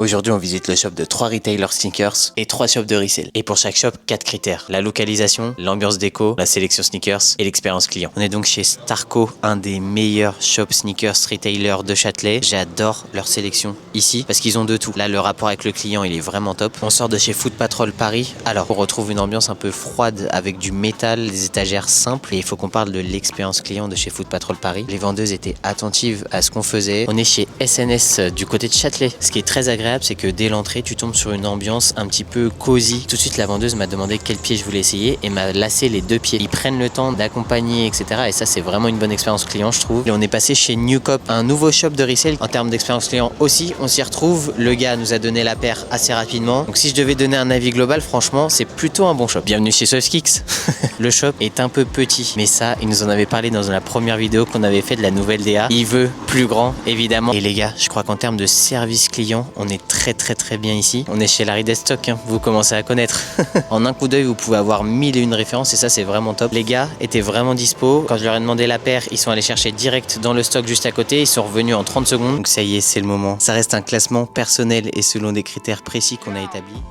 Aujourd'hui, on visite le shop de 3 retailers sneakers et 3 shops de resell. Et pour chaque shop, 4 critères. La localisation, l'ambiance déco, la sélection sneakers et l'expérience client. On est donc chez Starco, un des meilleurs shops sneakers retailers de Châtelet. J'adore leur sélection ici parce qu'ils ont de tout. Là, le rapport avec le client, il est vraiment top. On sort de chez Foot Patrol Paris. Alors, on retrouve une ambiance un peu froide avec du métal, des étagères simples. Et il faut qu'on parle de l'expérience client de chez Foot Patrol Paris. Les vendeuses étaient attentives à ce qu'on faisait. On est chez SNS du côté de Châtelet. Ce qui est très agréable, c'est que dès l'entrée, tu tombes sur une ambiance un petit peu cosy. Tout de suite, la vendeuse m'a demandé quel pied je voulais essayer et m'a lacé les 2 pieds. Ils prennent le temps d'accompagner, etc. Et ça, c'est vraiment une bonne expérience client, je trouve. Et on est passé chez New Cop, un nouveau shop de resell. En termes d'expérience client aussi, on s'y retrouve. Le gars nous a donné la paire assez rapidement. Donc si je devais donner un avis global, franchement, c'est plutôt un bon shop. Bienvenue chez SoftKicks. Le shop est un peu petit, mais ça, il nous en avait parlé dans la première vidéo qu'on avait fait de la nouvelle DA. Il veut plus grand, évidemment. Et les gars, je crois qu'en termes de service client, on est très bien ici. On est chez Larry Destock, hein. Vous commencez à connaître. En un coup d'œil, vous pouvez avoir 1001 références et ça, c'est vraiment top. Les gars étaient vraiment dispo. Quand je leur ai demandé la paire, ils sont allés chercher direct dans le stock juste à côté. Ils sont revenus en 30 secondes. Donc ça y est, c'est le moment. Ça reste un classement personnel et selon des critères précis qu'on a établis.